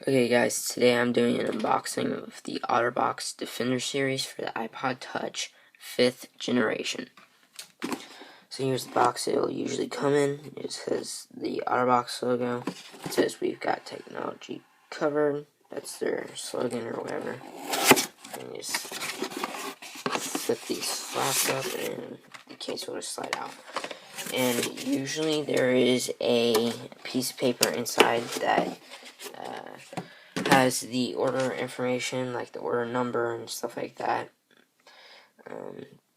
Okay guys, today I'm doing an unboxing of the OtterBox Defender series for the iPod Touch 5th generation. So here's the box it will usually come in. It says the OtterBox logo. It says we've got technology covered. That's their slogan or whatever. And you just flip these flaps up and the case will just slide out. And usually there is a piece of paper inside that has the order information, like the order number and stuff like that.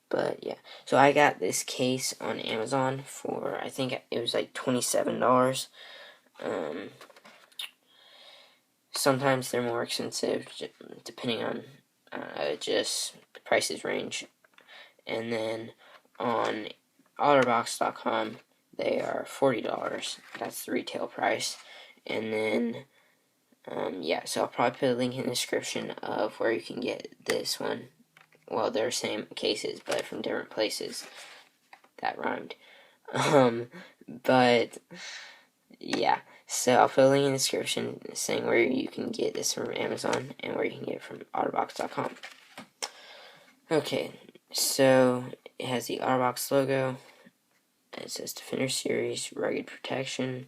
But yeah, so I got this case on Amazon for, I think it was like $27. Sometimes they're more expensive depending on just the prices range. And then on OtterBox.com they are $40. That's the retail price. And then yeah, so I'll probably put a link in the description of where you can get this one. Well, they're the same cases, but from different places. That rhymed. But yeah, so I'll put a link in the description saying where you can get this from Amazon and where you can get it from OtterBox.com. Okay, so it has the OtterBox logo. It says Defender Series, Rugged Protection,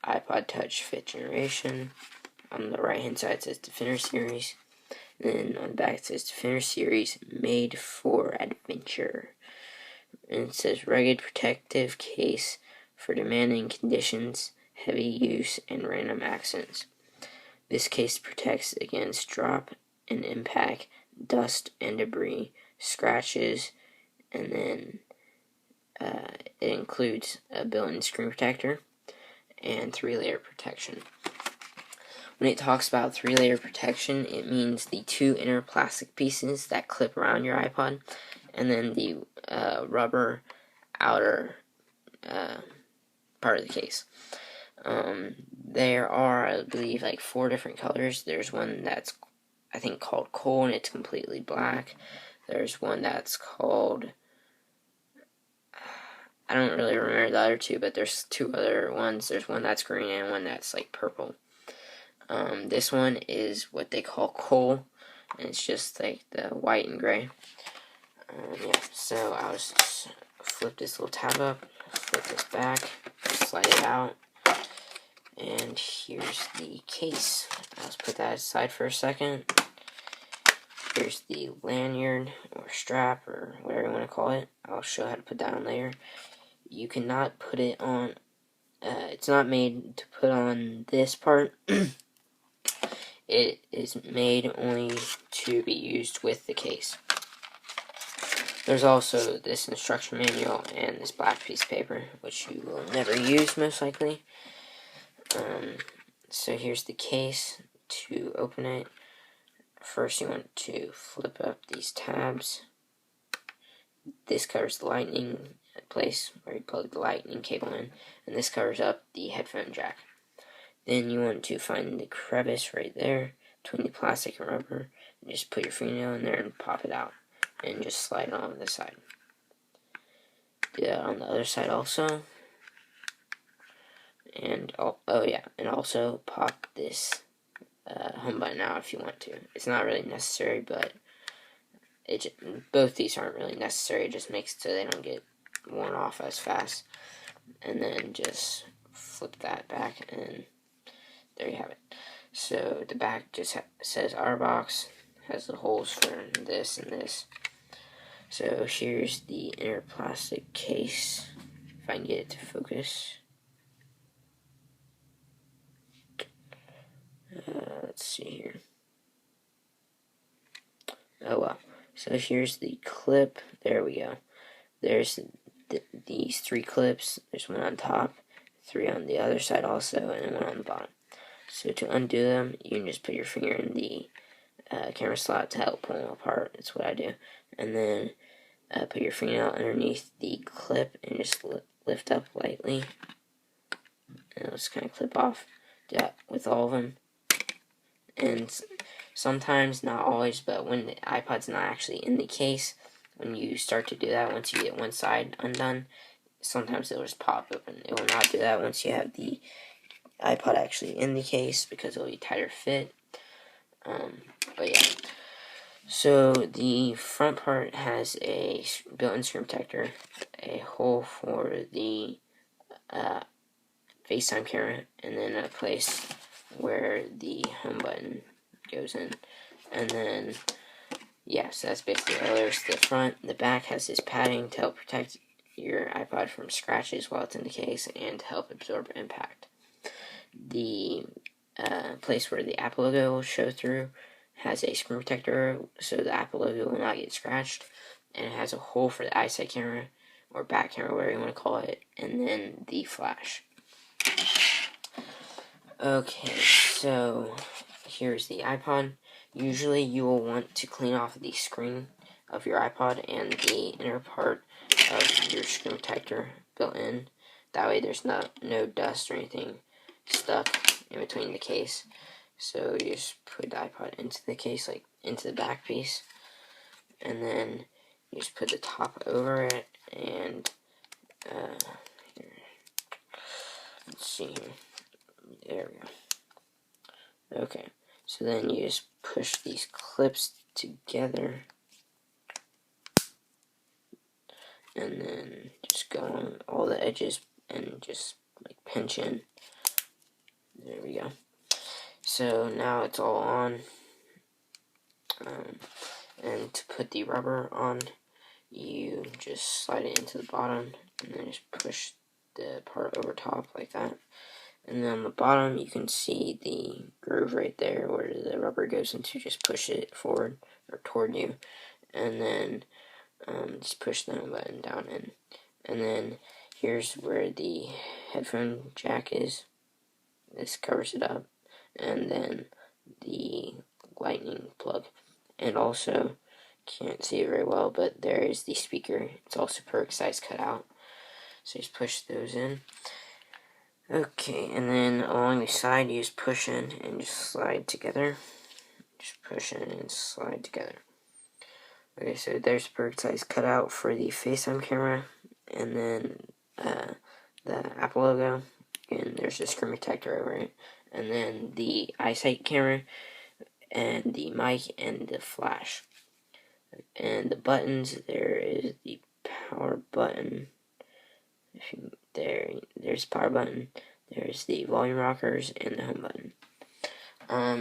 iPod Touch 5th generation. On the right hand side it says Defender Series. Then on the back it says Defender Series, made for adventure. And it says rugged protective case for demanding conditions, heavy use, and random accidents. This case protects against drop and impact, dust and debris, scratches, and then it includes a built-in screen protector and 3-layer protection. When it talks about 3-layer protection, it means the 2 inner plastic pieces that clip around your iPod, and then the rubber outer part of the case. There are, I believe, like 4 different colors. There's one that's, I think, called coal, and it's completely black. There's one that's called, I don't really remember the other 2, but there's 2 other ones. There's one that's green and one that's like purple. This one is what they call coal, and it's just like the white and gray. Yeah, so I'll just flip this little tab up, flip this back, slide it out, and here's the case. Let's put that aside for a second. Here's the lanyard, or strap, or whatever you want to call it. I'll show how to put that on later. You cannot put it on, it's not made to put on this part. It is made only to be used with the case. There's also this instruction manual and this black piece of paper, which you will never use most likely. So here's the case. To open it, first you want to flip up these tabs. This covers the lightning place where you plug the lightning cable in, and this covers up the headphone jack. Then you want to find the crevice right there between the plastic and rubber, and just put your fingernail in there and pop it out, and just slide it on the side. Do that on the other side also. And and also pop this home button out if you want to. It's not really necessary, but both these aren't really necessary. It just makes it so they don't get worn off as fast. And then just flip that back, and there you have it. So the back just says OtterBox, has the holes for this and this. So here's the inner plastic case, if I can get it to focus. Let's see here. Oh well. So here's the clip. There we go. There's these 3 clips. There's one on top, 3 on the other side also, and 1 on the bottom. So to undo them, you can just put your finger in the camera slot to help pull them apart. That's what I do. And then put your fingernail underneath the clip and just lift up lightly. And it'll just kind of clip off. Do that with all of them. And sometimes, not always, but when the iPod's not actually in the case, when you start to do that, once you get one side undone, sometimes it'll just pop open. It will not do that once you have the iPod actually in the case because it'll be tighter fit. But yeah. So the front part has a built-in screen protector, a hole for the FaceTime camera, and then a place where the home button goes in. And then, yeah, so that's basically all there's to the front. The back has this padding to help protect your iPod from scratches while it's in the case and to help absorb impact. The place where the Apple logo will show through has a screen protector so the Apple logo will not get scratched, and it has a hole for the iSight camera or back camera, whatever you want to call it, and then the flash. Okay, so here's the iPod. Usually you will want to clean off the screen of your iPod and the inner part of your screen protector built in. That way there's no dust or anything stuck in between the case. So you just put the iPod into the case, like into the back piece, and then you just put the top over it, and here. Let's see here. There we go. Okay, so then you just push these clips together, and then just go on all the edges and just like pinch in. There we go. So now it's all on. And to put the rubber on, you just slide it into the bottom and then just push the part over top like that. And then on the bottom you can see the groove right there where the rubber goes into. Just push it forward or toward you, and then just push the button down in. And then here's where the headphone jack is. This covers it up. And then the lightning plug. And also, can't see it very well, but there is the speaker. It's also perfect size cut out. So just push those in. Okay, and then along the side, you just push in and just slide together. Just push in and slide together. Okay, so there's the perfect size cut out for the FaceTime camera. And then the Apple logo. And there's a screen protector over it. And then the iSight camera, and the mic, and the flash. And the buttons, there is the power button. There's the power button. There's the volume rockers and the home button.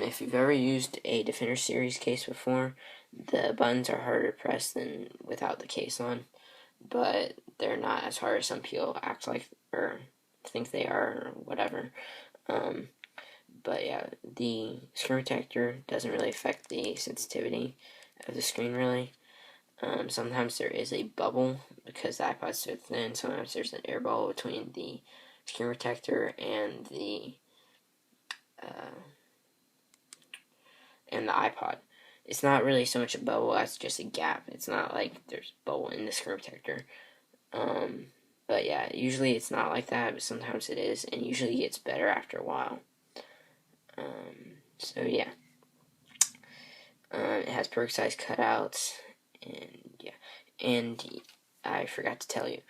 If you've ever used a Defender series case before, the buttons are harder to press than without the case on, but they're not as hard as some people act like or think they are or whatever. But yeah, the screen protector doesn't really affect the sensitivity of the screen really. Sometimes there is a bubble because the iPod's so thin. Sometimes there's an air bubble between the screen protector and the iPod. It's not really so much a bubble as just a gap. It's not like there's a bubble in the screen protector. But yeah, usually it's not like that, but sometimes it is, and usually it gets better after a while. So yeah. It has perfect size cutouts, and yeah. And I forgot to tell you,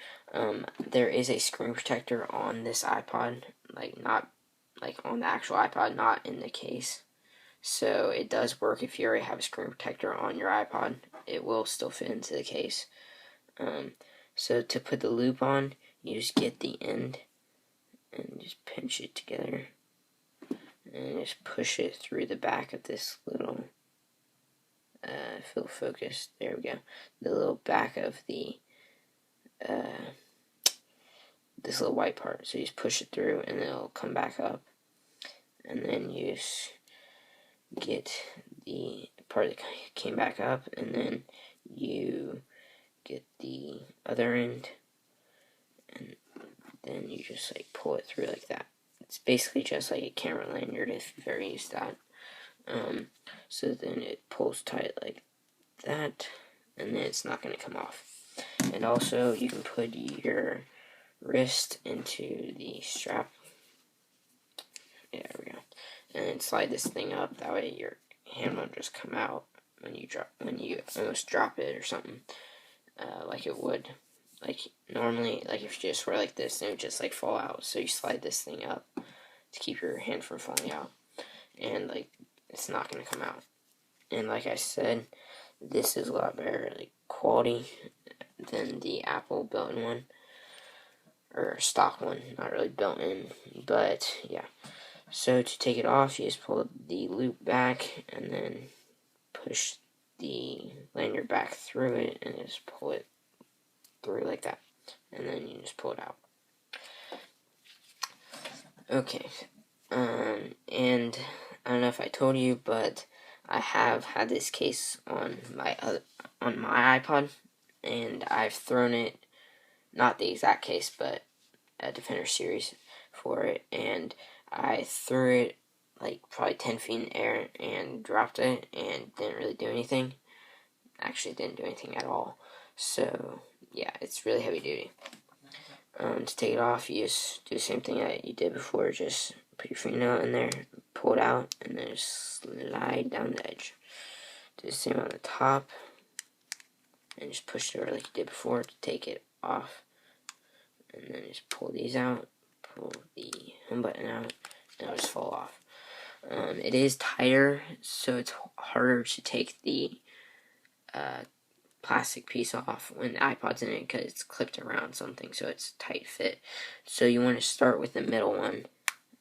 there is a screen protector on this iPod, like not like on the actual iPod, not in the case. So it does work if you already have a screen protector on your iPod. It will still fit into the case. So to put the loop on, you just get the end and just pinch it together and just push it through the back of this little fill focus. There we go. The little back of the this little white part. So you just push it through and it'll come back up. And then you just get the part that came back up, and then you get the other end, and then you just like pull it through like that. It's basically just like a camera lanyard if you've ever used that. So then it pulls tight like that, and then it's not going to come off. And also you can put your wrist into the strap. Yeah, there we go. And then slide this thing up. That way your hand won't just come out when you almost drop it or something, like it would. Like normally, like if you just were like this, it would just like fall out. So you slide this thing up, to keep your hand from falling out, and like it's not gonna come out. And like I said, this is a lot better like quality than the Apple built-in one, or stock one, not really built-in, but yeah. So to take it off, you just pull the loop back and then push the lanyard back through it and just pull it through like that, and then you just pull it out. Okay, and I don't know if I told you, but I have had this case on my iPod, and I've thrown it, not the exact case, but a Defender series for it, and I threw it like probably 10 feet in air and dropped it and didn't really do anything. Actually didn't do anything at all. So yeah, it's really heavy duty. To take it off, you just do the same thing that you did before. Just put your fingernail in there, pull it out, and then just slide down the edge. Do the same on the top, and just push it over like you did before to take it off. And then just pull these out, pull the home button out, and it'll just fall off. It is tighter, so it's harder to take the plastic piece off when the iPod's in it because it's clipped around something, so it's tight fit. So you want to start with the middle one,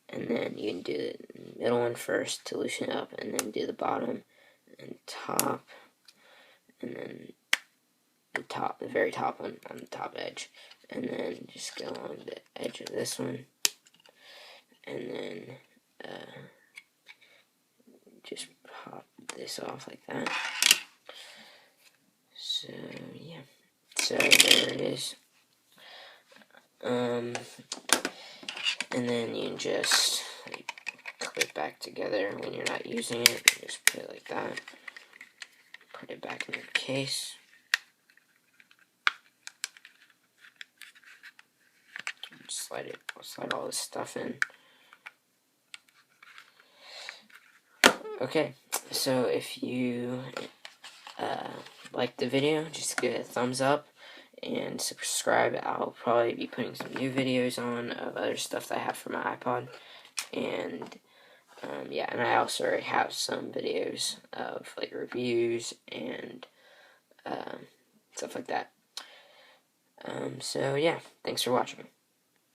and then you can do the middle one first to loosen it up, and then do the bottom and top, and then the very top one on the top edge, and then just go along the edge of this one, and then just pop this off like that. So yeah, so there it is. And then you can just like, clip it back together when you're not using it. Just put it like that. Put it back in the case. Slide all this stuff in. Okay, so if you like the video, just give it a thumbs up and subscribe. I'll probably be putting some new videos on of other stuff that I have for my iPod, and yeah, and I also already have some videos of like reviews and stuff like that. So yeah, thanks for watching.